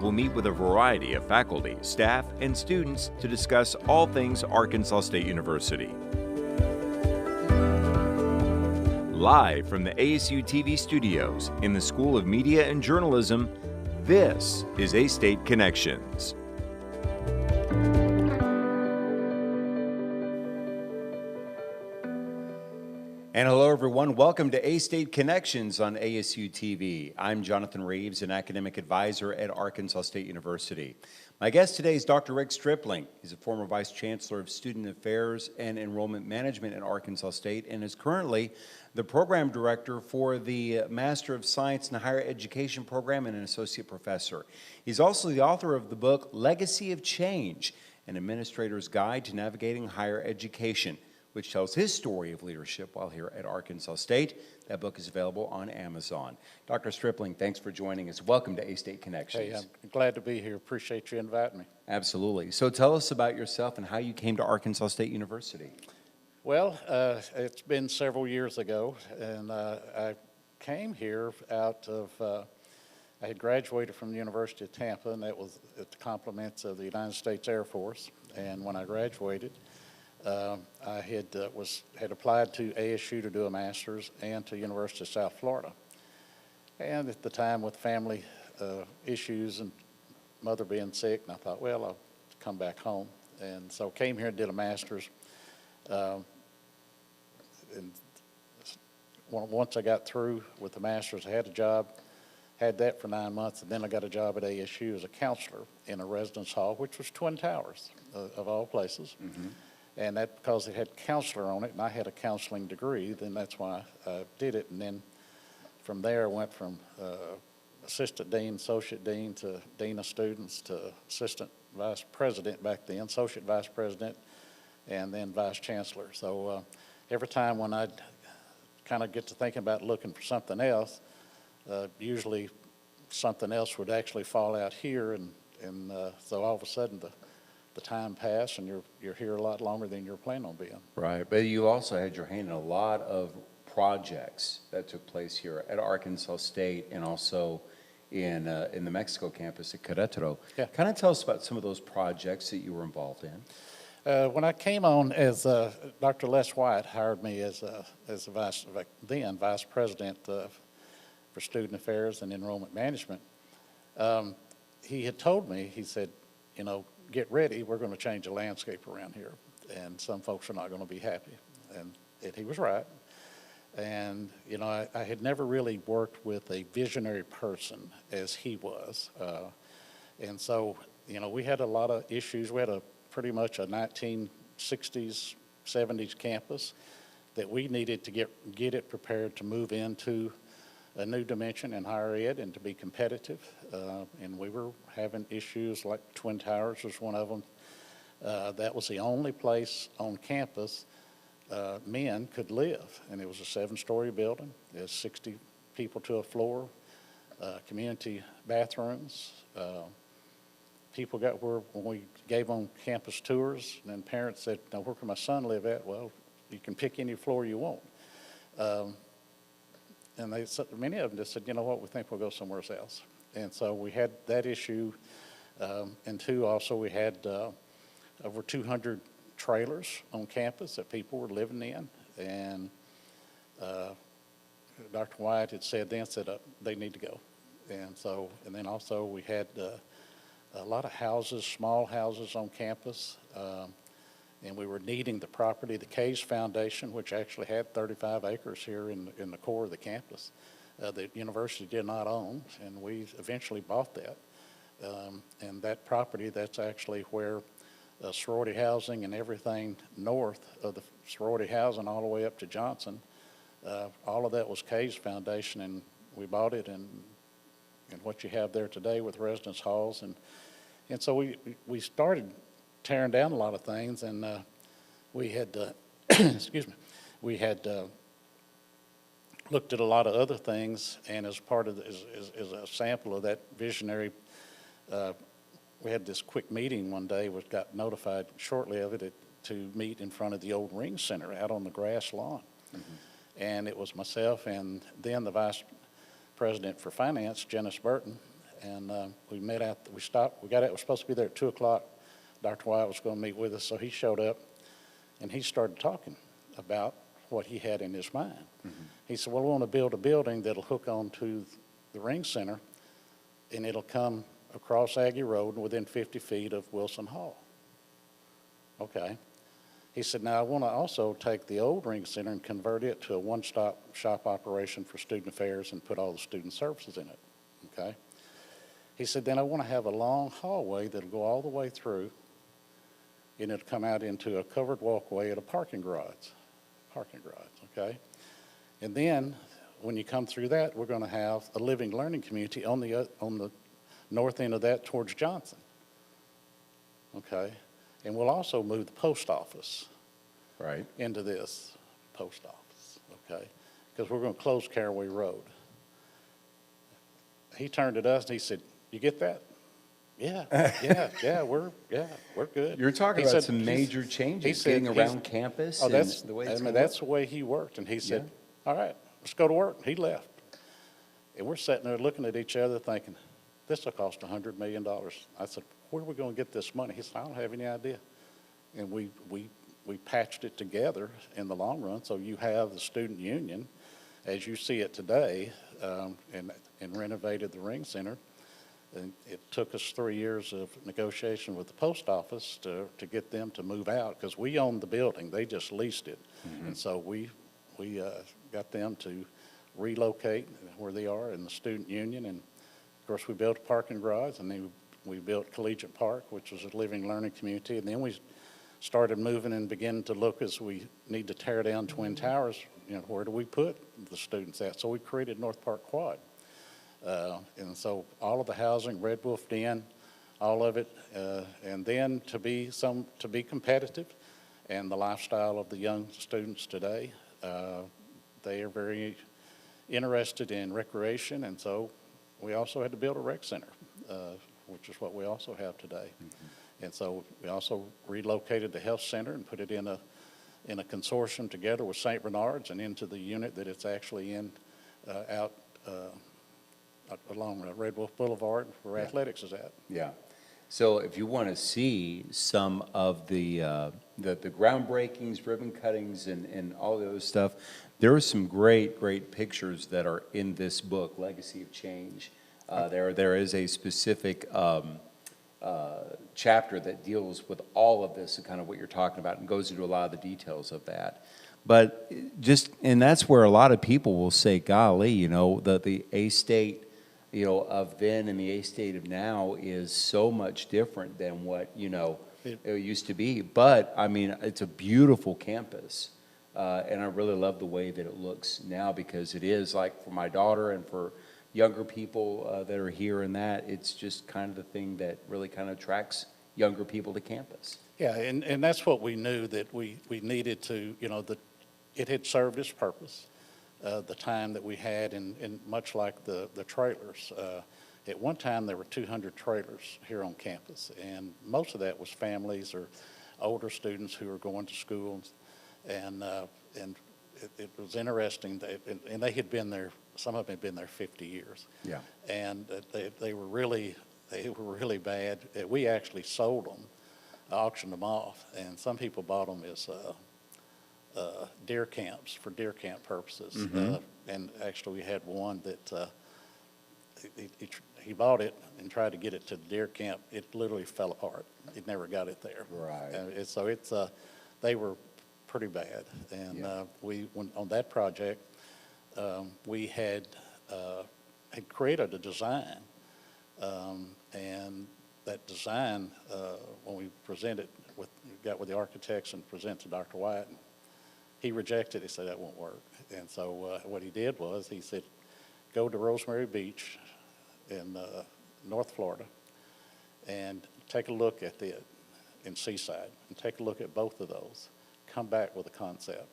we'll meet with a variety of faculty, staff, and students to discuss all things Arkansas State University. Live from the ASU-TV studios in the School of Media and Journalism, this is A-State Connections. And hello, everyone. Welcome to A-State Connections on ASU-TV. I'm Johnathan Reaves, an academic advisor at Arkansas State University. My guest today is Dr. Rick Stripling. He's a former Vice Chancellor of Student Affairs and Enrollment Management at Arkansas State and is currently the Program Director for the Master of Science in Higher Education program and an Associate Professor. He's also the author of the book Legacy of Change, an Administrator's Guide to Navigating Higher Education, which tells his story of leadership while here at Arkansas State. That book is available on Amazon. Dr. Stripling, thanks for joining us. Welcome to A-State Connections. Hey, I'm glad to be here. Appreciate you inviting me. Absolutely. So tell us about yourself and how you came to Arkansas State University. Well, it's been several years ago, and I came here out of, I had graduated from the University of Tampa, and that was at the compliments of the United States Air Force. And when I graduated, I had applied to ASU to do a master's and to University of South Florida. And at the time with family issues and mother being sick, and I thought, well, I'll come back home. And so came here and did a master's. And once I got through with the master's, I had a job, had that for 9 months, and then I got a job at ASU as a counselor in a residence hall, which was Twin Towers, of all places. Mm-hmm. And that because it had counselor on it, and I had a counseling degree, then that's why I did it. And then from there, I went from assistant dean, associate dean, to dean of students, to assistant vice president back then, associate vice president, and then vice chancellor. So every time when I'd kind of get to thinking about looking for something else, usually something else would actually fall out here, and so all of a sudden the time passed, and you're here a lot longer than you're planning on being. Right, but you also had your hand in a lot of projects that took place here at Arkansas State and also in the Mexico campus at Querétaro. Yeah. Kind of tell us about some of those projects that you were involved in. When I came on as Dr. Les White hired me as a vice president for student affairs and enrollment management, he had told me, he said, you know, get ready, we're going to change the landscape around here, and some folks are not going to be happy. And he was right. And, you know, I had never really worked with a visionary person as he was. And so, you know, we had a lot of issues. We had pretty much a 1960s, 70s campus that we needed to get it prepared to move into a new dimension in higher ed and to be competitive. And we were having issues like Twin Towers was one of them. That was the only place on campus men could live. And it was a 7-story building. There's 60 people to a floor, community bathrooms. People got where, when we gave on campus tours, and then parents said, now where can my son live at? Well, you can pick any floor you want. And they said, many of them just said, you know what, we think we'll go somewhere else. And so we had that issue. And two, also we had over 200 trailers on campus that people were living in. And Dr. White had said then, they need to go. And so, and then also we had a lot of houses, small houses on campus. And we were needing the property. The Case Foundation, which actually had 35 acres here in the core of the campus, the university did not own, and we eventually bought that. And that property, that's actually where sorority housing and everything north of the sorority housing all the way up to Johnson, all of that was Case Foundation, and we bought it, and what you have there today with residence halls. And so we started tearing down a lot of things, and we had, excuse me, we had looked at a lot of other things, and as part of as a sample of that visionary, we had this quick meeting one day, which got notified shortly of it to meet in front of the old Ring Center out on the grass lawn. Mm-hmm. And it was myself and then the Vice President for Finance, Janice Burton, and we met out, we stopped, we got out, we were supposed to be there at 2 o'clock. Dr. White was going to meet with us, so he showed up, and he started talking about what he had in his mind. He said, well, we want to build a building that'll hook onto the Ring Center, and it'll come across Aggie Road and within 50 feet of Wilson Hall. Okay. He said, now I want to also take the old Ring Center and convert it to a one-stop shop operation for student affairs and put all the student services in it. Okay. He said, then I want to have a long hallway that'll go all the way through, and it'll come out into a covered walkway at a parking garage, okay? And then, when you come through that, we're going to have a living learning community on the north end of that towards Johnson, okay? And we'll also move the post office into this post office, okay? Because we're going to close Caraway Road. He turned at us and he said, you get that? Yeah, we're good. You're talking about some major changes, getting around campus and the way it's going to work. That's the way he worked. And he said, all right, let's go to work. He left. And we're sitting there looking at each other thinking, this will cost $100 million. I said, where are we going to get this money? He said, I don't have any idea. And we patched it together in the long run. So you have the student union, as you see it today, and renovated the Ring Center. And it took us 3 years of negotiation with the post office to get them to move out, because we owned the building. They just leased it. And so we got them to relocate where they are in the student union. And, of course, we built a parking garage, and then we built Collegiate Park, which was a living learning community. And then we started moving and beginning to look as we need to tear down Twin Towers, where do we put the students at? So we created North Park Quad. And so all of the housing, Red Wolf Den, all of it, and then to be competitive, and the lifestyle of the young students today, they are very interested in recreation, and so we also had to build a rec center, which is what we also have today. And so we also relocated the health center and put it in a consortium together with St. Bernard's and into the unit that it's actually in out along Red Wolf Boulevard where athletics is at. Yeah. So if you want to see some of the groundbreakings, ribbon cuttings, and all those stuff, there are some great pictures that are in this book, Legacy of Change. There is a specific chapter that deals with all of this, kind of what you're talking about, and goes into a lot of the details of that. But and that's where a lot of people will say, golly, the A-State, of then and the A-State of now is so much different than what, it used to be. But, I mean, it's a beautiful campus. And I really love the way that it looks now, because it is, like, for my daughter and for younger people that are here and that, it's just kind of the thing that really kind of attracts younger people to campus. Yeah, and that's what we knew, that we needed to, that it had served its purpose. The time that we had, and much like the trailers. At one time, there were 200 trailers here on campus, and most of that was families or older students who were going to schools, and it was interesting. And they had been there. Some of them had been there 50 years. Yeah. And they were really bad. We actually sold them, auctioned them off, and some people bought them as deer camps for deer camp purposes. And actually we had one that he bought it and tried to get it to the deer camp. It literally fell apart. It never got it there. Right. So they were pretty bad. And we went on that project. We had created a design, and that design, when we got with the architects and presented to Dr. White, he rejected it. He said that won't work. And so what he did was he said, go to Rosemary Beach in North Florida and take a look at it in Seaside, and take a look at both of those. Come back with a concept.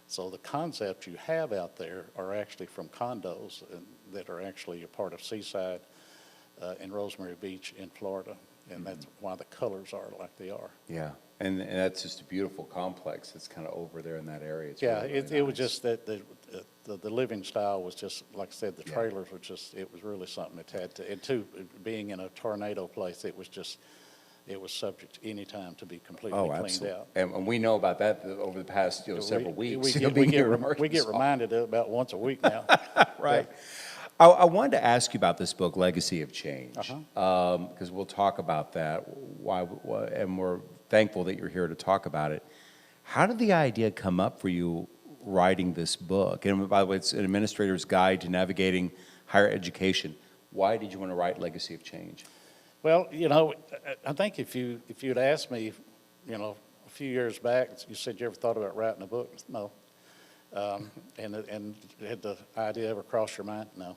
So the concepts you have out there are actually from condos that are actually a part of Seaside in Rosemary Beach in Florida, and that's why the colors are like they are. Yeah. And that's just a beautiful complex that's kind of over there in that area. It's Yeah, really, it really was nice. just that the living style was just, like I said, the Yeah. trailers were just, it was really something that had to, and two, being in a tornado place, it was just, it was subject any time to be completely Oh, cleaned absolutely. out. And we know about that over the past, several weeks. We being here in we get Arkansas. reminded of it about once a week now. Right. I wanted to ask you about this book, Legacy of Change, Uh-huh. because we'll talk about that, and we're thankful that you're here to talk about it. How did the idea come up for you writing this book? And by the way, it's an administrator's guide to navigating higher education. Why did you want to write Legacy of Change? Well, I think if you'd asked me, a few years back, you said, you ever thought about writing a book? No. And had the idea ever crossed your mind? No,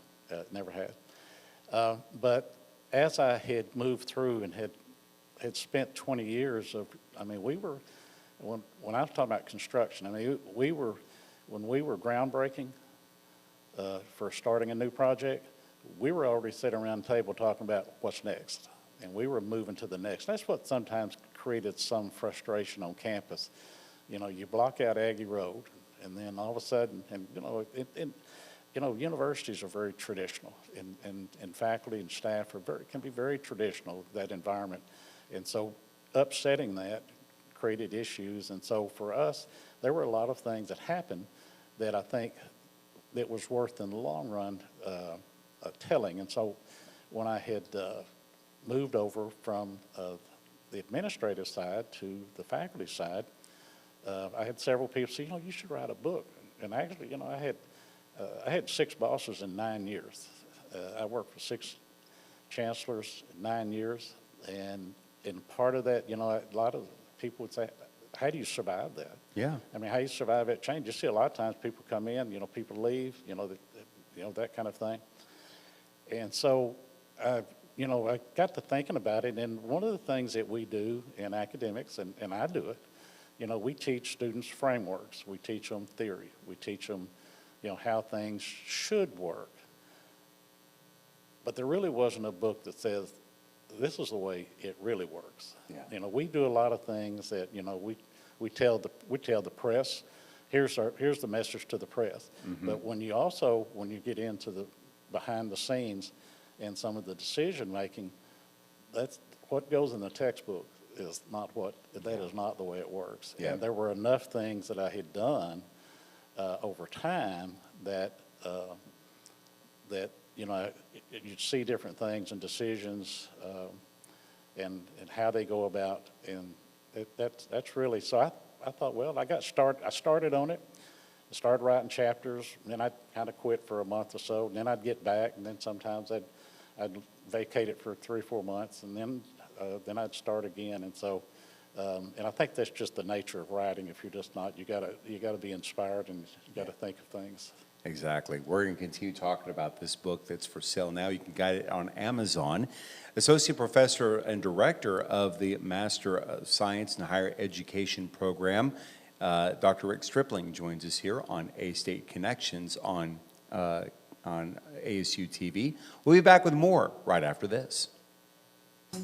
never had. But as I had moved through and had spent 20 years of, when I was talking about construction, when we were groundbreaking for starting a new project, we were already sitting around the table talking about what's next, and we were moving to the next. That's what sometimes created some frustration on campus. You block out Aggie Road, and then all of a sudden, universities are very traditional, and faculty and staff can be very traditional, that environment. And so upsetting that created issues. And so for us, there were a lot of things that happened that I think that was worth in the long run telling. And so when I had moved over from the administrative side to the faculty side, I had several people say, you should write a book. And actually, I had 6 bosses in 9 years. I worked for 6 chancellors in 9 years. And part of that, a lot of people would say, how do you survive that? Yeah. How do you survive that change? You see a lot of times people come in, people leave, that kind of thing. And so, I got to thinking about it. And one of the things that we do in academics, and I do it, we teach students frameworks. We teach them theory. We teach them, how things should work. But there really wasn't a book that says, this is the way it really works. Yeah. We do a lot of things that, we tell the press, here's the message to the press. Mm-hmm. But when you get into the behind the scenes and some of the decision making, that's what goes in the textbook is not the way it works. Yeah. And there were enough things that I had done over time that you'd see different things and decisions and how they go about, and that's really, so I thought, well, I started on it. I started writing chapters, and then I'd kind of quit for a month or so, and then I'd get back, and then sometimes I'd vacate it for 3 or 4 months, and then I'd start again. And so, and I think that's just the nature of writing. If you're just not, you gotta be inspired, and you gotta think of things. Exactly. We're going to continue talking about this book that's for sale now. You can get it on Amazon. Associate Professor and Director of the Master of Science in Higher Education program, Dr. Rick Stripling joins us here on A-State Connections on ASU-TV. We'll be back with more right after this.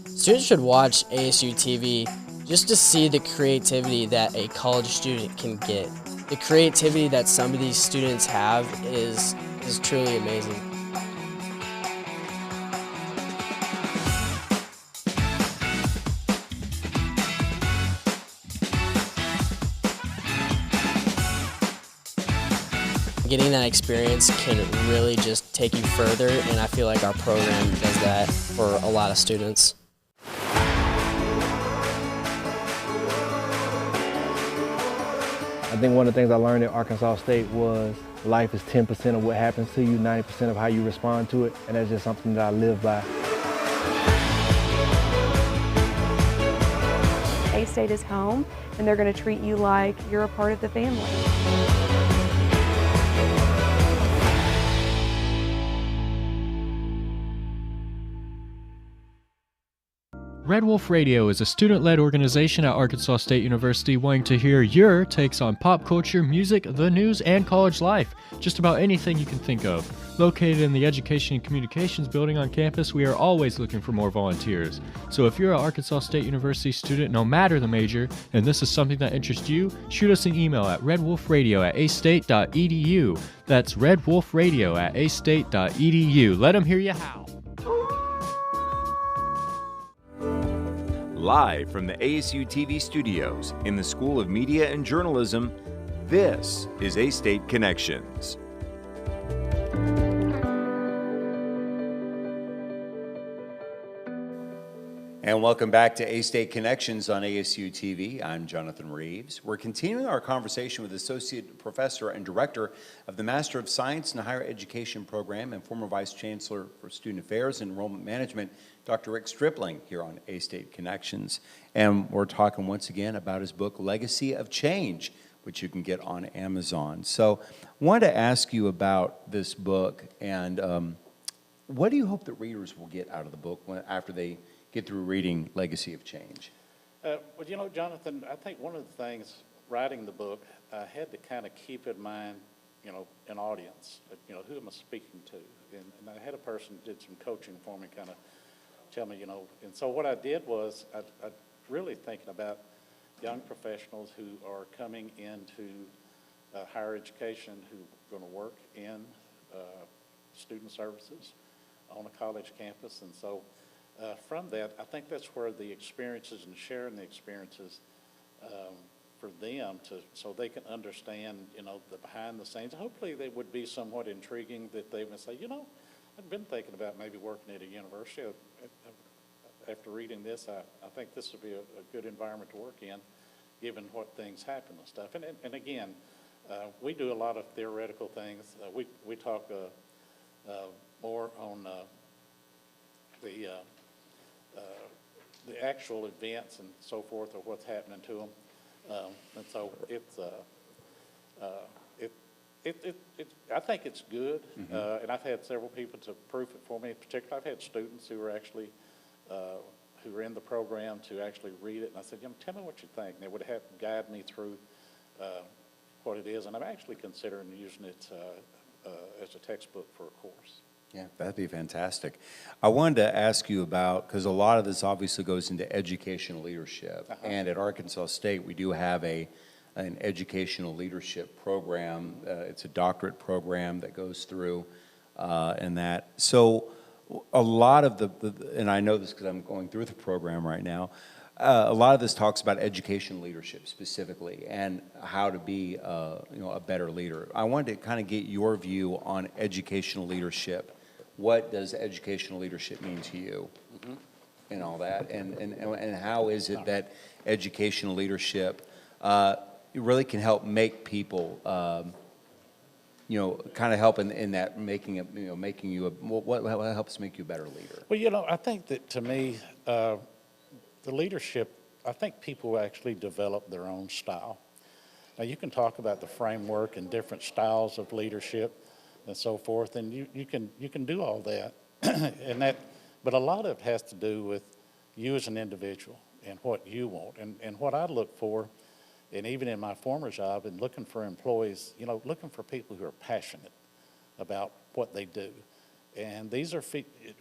Students should watch ASU-TV just to see the creativity that a college student can get. The creativity that some of these students have is truly amazing. Getting that experience can really just take you further, and I feel like our program does that for a lot of students. I think one of the things I learned at Arkansas State was life is 10% of what happens to you, 90% of how you respond to it, and that's just something that I live by. A-State is home, and they're going to treat you like you're a part of the family. Red Wolf Radio is a student-led organization at Arkansas State University wanting to hear your takes on pop culture, music, the news, and college life. Just about anything you can think of. Located in the Education and Communications building on campus, we are always looking for more volunteers. So if you're an Arkansas State University student, no matter the major, and this is something that interests you, shoot us an email at redwolfradio@astate.edu. That's redwolfradio@astate.edu. Let them hear you howl. Live from the ASU-TV studios in the School of Media and Journalism, this is A-State Connections. And welcome back to A-State Connections on ASU-TV. I'm Johnathan Reaves. We're continuing our conversation with Associate Professor and Director of the Master of Science in Higher Education Program and former Vice Chancellor for Student Affairs and Enrollment Management, Dr. Rick Stripling, here on A-State Connections. And we're talking once again about his book, Legacy of Change, which you can get on Amazon. So I wanted to ask you about this book, and what do you hope that readers will get out of the book after they get through reading Legacy of Change? Well, you know, Jonathan, I think one of the things writing the book, I had to kind of keep in mind, you know, an audience, you know, who am I speaking to? And I had a person did some coaching for me, kind of tell me, you know, and so what I did was I really thinking about young professionals who are coming into higher education, who are going to work in student services on a college campus. And so from that, I think that's where the experiences and sharing the experiences for them so they can understand, you know, the behind the scenes. Hopefully they would be somewhat intriguing, that they would say, you know, I've been thinking about maybe working at a university. After reading this, I think this would be a good environment to work in, given what things happen and stuff. And again, we do a lot of theoretical things. We talk more on the actual events and so forth, or what's happening to them. And so I think it's good. Mm-hmm. And I've had several people to proof it for me. In particular, I've had students who are actually who were in the program to actually read it. And I said, you know, tell me what you think. And they would have to guide me through what it is. And I'm actually considering using it as a textbook for a course. Yeah, that'd be fantastic. I wanted to ask you about, because a lot of this obviously goes into educational leadership. Uh-huh. And at Arkansas State, we do have an educational leadership program. It's a doctorate program that goes through and that. So a lot of and I know this because I'm going through the program right now, a lot of this talks about educational leadership specifically and how to be you know, a better leader. I wanted to kind of get your view on educational leadership. What does educational leadership mean to you? Mm-hmm. And all that, and how is it that educational leadership really can help make people, you know, kind of help in that making it, you know, making you what helps make you a better leader? Well, you know, I think that to me, the leadership, I think people actually develop their own style. Now, you can talk about the framework and different styles of leadership and so forth, and you can do all that, but a lot of it has to do with you as an individual and what you want. And what I look for, and even in my former job, and looking for employees, you know, looking for people who are passionate about what they do. And these are,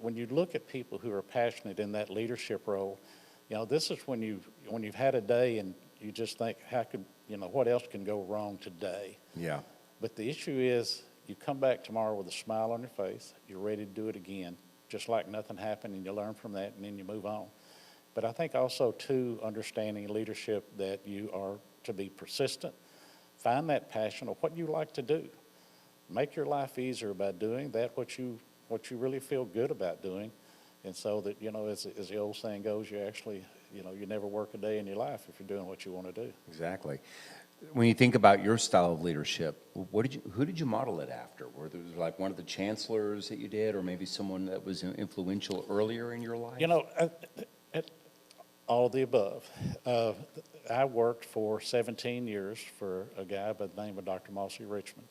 when you look at people who are passionate in that leadership role, you know, this is when you've had a day and you just think, how could, you know, what else can go wrong today? Yeah. But the issue is, you come back tomorrow with a smile on your face, you're ready to do it again, just like nothing happened, and you learn from that, and then you move on. But I think also, too, understanding leadership, that you are to be persistent, find that passion of what you like to do. Make your life easier by doing that, what you really feel good about doing, and so that, you know, as the old saying goes, you actually, you know, you never work a day in your life if you're doing what you want to do. Exactly. When you think about your style of leadership, who did you model it after? Were there like one of the chancellors that you did, or maybe someone that was influential earlier in your life? You know, all of the above. I worked for 17 years for a guy by the name of Dr. Mossy Richmond,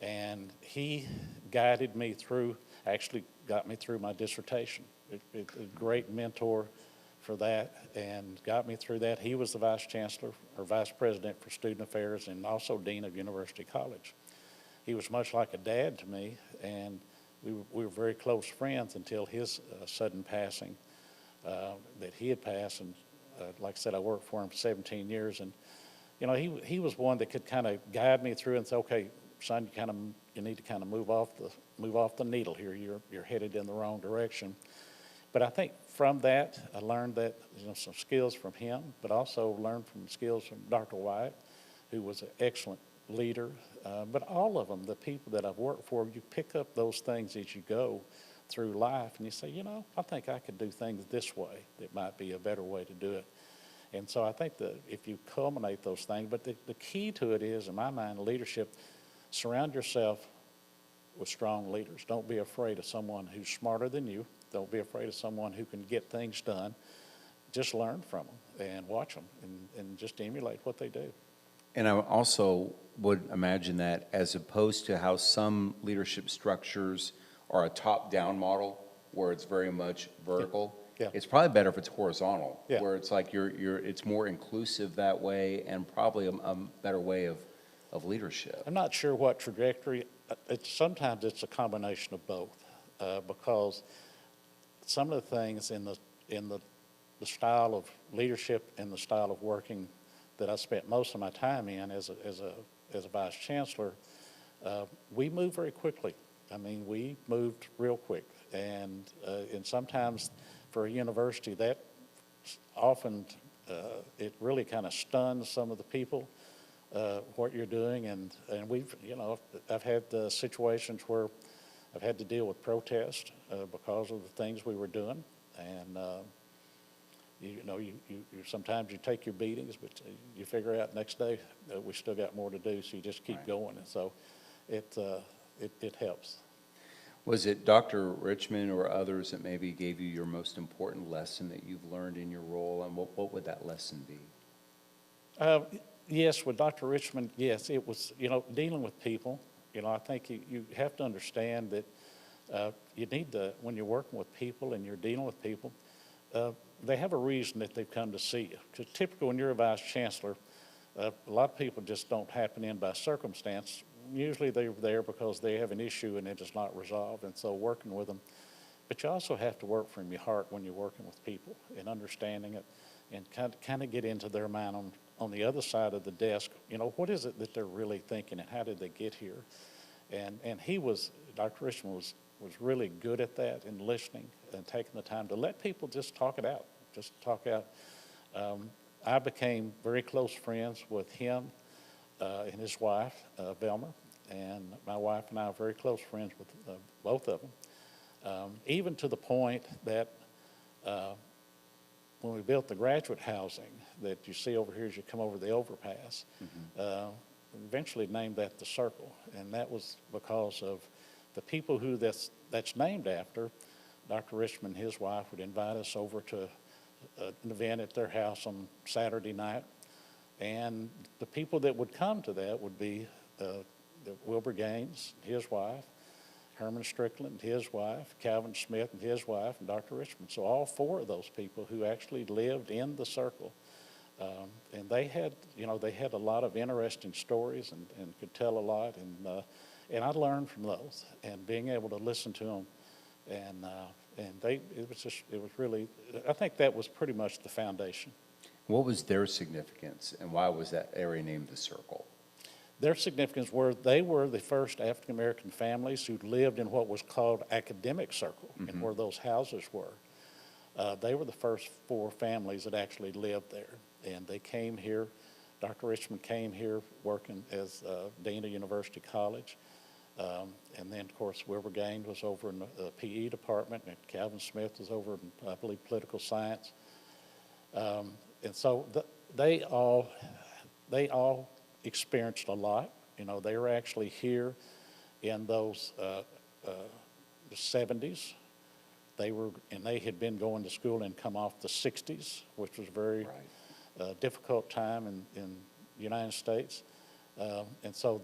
and he guided me through, actually got me through my dissertation. A great mentor for that and got me through that. He was the vice chancellor or vice president for student affairs and also dean of University College. He was much like a dad to me, and we were very close friends until his sudden passing, that he had passed. And like I said, I worked for him for 17 years, and you know, he was one that could kind of guide me through and say, okay, son, you need to kind of move off the needle here. You're headed in the wrong direction. But I think from that, I learned that, you know, some skills from him, but also learned from skills from Dr. White, who was an excellent leader. But all of them, the people that I've worked for, you pick up those things as you go through life, and you say, you know, I think I could do things this way. It might be a better way to do it. And so I think that if you culminate those things, but the key to it is, in my mind, leadership, surround yourself with strong leaders. Don't be afraid of someone who's smarter than you. Don't be afraid of someone who can get things done. Just learn from them and watch them and just emulate what they do. And I also would imagine that as opposed to how some leadership structures are a top-down model where it's very much vertical, Yeah. it's probably better if it's horizontal, Yeah. where it's like it's more inclusive that way and probably a better way of leadership. I'm not sure what trajectory. Sometimes it's a combination of both, because some of the things in the style of leadership and the style of working that I spent most of my time in as a vice chancellor, we moved very quickly. I mean, we moved real quick, and sometimes for a university that often it really kind of stuns some of the people. What you're doing, and we've, you know, I've had situations where I've had to deal with protest because of the things we were doing, and you know, you sometimes you take your beatings, but you figure out next day we still got more to do, so you just keep going, and so it helps. Was it Dr. Richmond or others that maybe gave you your most important lesson that you've learned in your role, and what would that lesson be? Yes, with Dr. Richmond, yes, it was, you know, dealing with people. You know, I think you have to understand that you need to, when you're working with people and you're dealing with people, they have a reason that they've come to see you. Because typically when you're a vice chancellor, a lot of people just don't happen in by circumstance. Usually they're there because they have an issue and it is not resolved, and so working with them. But you also have to work from your heart when you're working with people and understanding it, and kind of get into their mind on the other side of the desk. You know, what is it that they're really thinking, and how did they get here? And Dr. Richmond was really good at that, and listening and taking the time to let people just talk it out, I became very close friends with him and his wife, Velma, and my wife and I are very close friends with both of them, even to the point that when we built the graduate housing that you see over here as you come over the overpass, eventually named that the Circle, and that was because of the people who that's named after. Dr. Richmond and his wife would invite us over to an event at their house on Saturday night, and the people that would come to that would be Wilbur Gaines, his wife, Herman Strickland, his wife, Calvin Smith and his wife, and Dr. Richmond. So all four of those people who actually lived in the Circle, and they had a lot of interesting stories and could tell a lot, and I learned from those, and being able to listen to them, and it was really, I think that was pretty much the foundation. What was their significance, and why was that area named the Circle? Their significance were they were the first African-American families who lived in what was called academic circle, and where those houses were. They were the first four families that actually lived there, and they came here. Dr. Richmond came here working as Dean of University College, and then, of course, Wilbur Gaines was over in the PE department, and Calvin Smith was over in, I believe, political science. And so they all experienced a lot. You know, they were actually here in those the 70s. They had been going to school and come off the 60s, which was a very difficult time in the United States. And so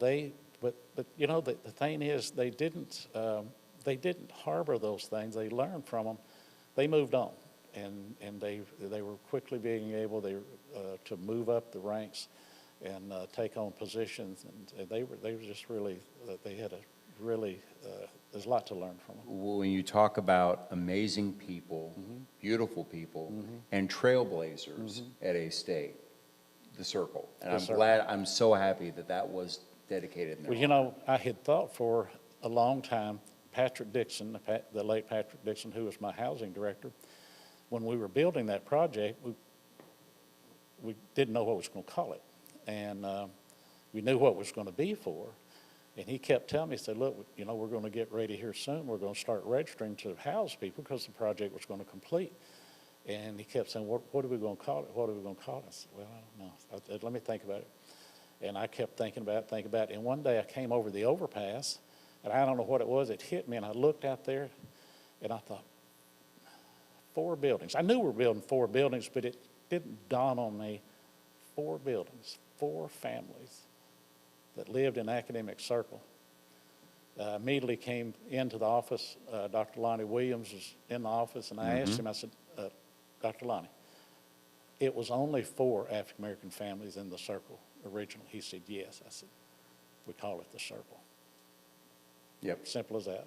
but you know, the thing is, they didn't harbor those things. They learned from them. They moved on. and they were quickly being able to move up the ranks and take on positions, and they were just really, they had a really, there's a lot to learn from them. When you talk about amazing people, beautiful people, and trailblazers at A-State, the circle. And Yes, I'm so happy that that was dedicated in there. Well, you know, I had thought for a long time, Patrick Dixon, the late Patrick Dixon, who was my housing director, when we were building that project, we didn't know what we was going to call it. And we knew what it was going to be for. And he kept telling me, he said, look, you know, we're going to get ready here soon. We're going to start registering to house people because the project was going to complete. And he kept saying, what are we going to call it? What are we going to call it? I said, well, I don't know. Let me think about it. And I kept thinking about it. And one day I came over the overpass, and I don't know what it was. It hit me, and I looked out there, and I thought, 4 buildings. I knew we were building 4 buildings, but it didn't dawn on me. 4 buildings, 4 families that lived in academic circle. Immediately came into the office. Dr. Lonnie Williams was in the office, and I asked him, I said, Dr. Lonnie, it was only 4 African-American families in the circle originally. He said, yes. I said, we call it the circle. Yep. Simple as that.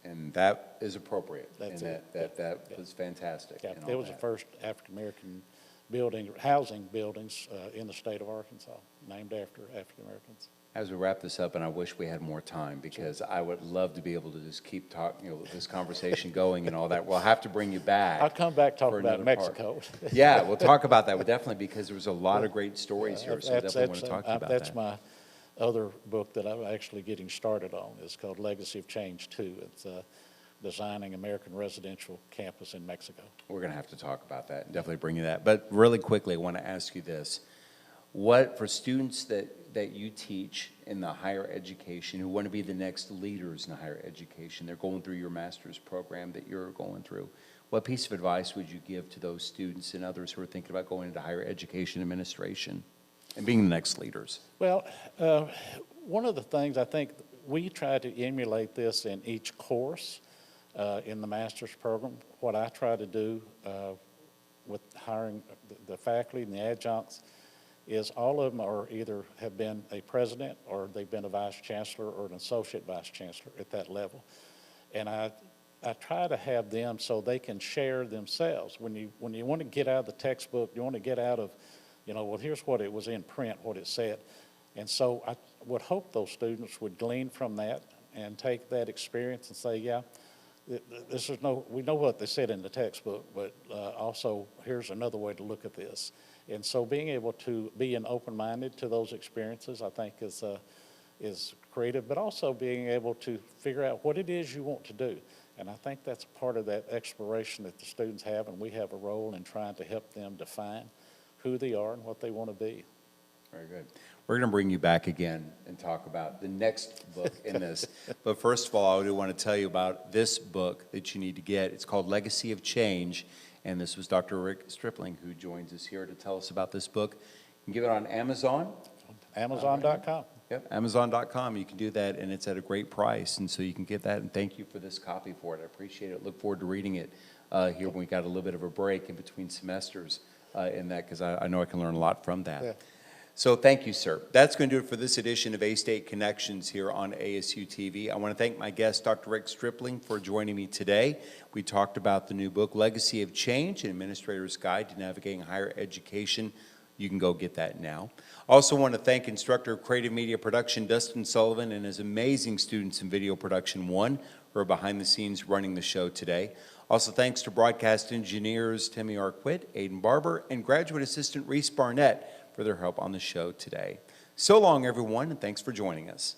And that is appropriate. That's and it. That was fantastic. Yeah, and all it was that. the first African-American housing buildings in the state of Arkansas, named after African-Americans. As we wrap this up, and I wish we had more time because I would love to be able to just keep talking, this conversation going and all that. We'll have to bring you back. I'll come back talk for about another Mexico. part. Yeah, we'll talk about that definitely because there was a lot of great stories here. So I definitely want to talk to you about that's that. my other book that I'm actually getting started on. It's called Legacy of Change 2. It's designing American residential campus in Mexico. We're going to have to talk about that and definitely bring you that. But really quickly, I want to ask you this. What, for students that you teach in the higher education who want to be the next leaders in higher education, they're going through your master's program that you're going through, what piece of advice would you give to those students and others who are thinking about going into higher education administration and being the next leaders? Well, one of the things I think we try to emulate this in each course in the master's program. What I try to do with hiring the faculty and the adjuncts is all of them are either have been a president or they've been a vice chancellor or an associate vice chancellor at that level. And I try to have them so they can share themselves. When you want to get out of the textbook, you want to get out of, well, here's what it was in print, what it said. And so I would hope those students would glean from that and take that experience and say, yeah, we know what they said in the textbook, but also here's another way to look at this. And so being able to be an open-minded to those experiences, I think is creative, but also being able to figure out what it is you want to do. And I think that's part of that exploration that the students have, and we have a role in trying to help them define who they are and what they want to be. Very good. We're going to bring you back again and talk about the next book in this. But first of all, I do want to tell you about this book that you need to get. It's called Legacy of Change, and this was Dr. Rick Stripling who joins us here to tell us about this book. You can get it on Amazon. Amazon.com. Yep, Amazon.com. You can do that, and it's at a great price, and so you can get that, and thank you for this copy for it. I appreciate it. Look forward to reading it here when we got a little bit of a break in between semesters in that, because I know I can learn a lot from that. Yeah. So thank you, sir. That's going to do it for this edition of A-State Connections here on ASU-TV. I want to thank my guest, Dr. Rick Stripling, for joining me today. We talked about the new book, Legacy of Change, An Administrator's Guide to Navigating Higher Education. You can go get that now. Also want to thank Instructor of Creative Media Production, Dustin Sullivan, and his amazing students in Video Production 1 who are behind the scenes running the show today. Also thanks to broadcast engineers Timmy Arquette, Aiden Barber, and graduate assistant Reese Barnett for their help on the show today. So long, everyone, and thanks for joining us.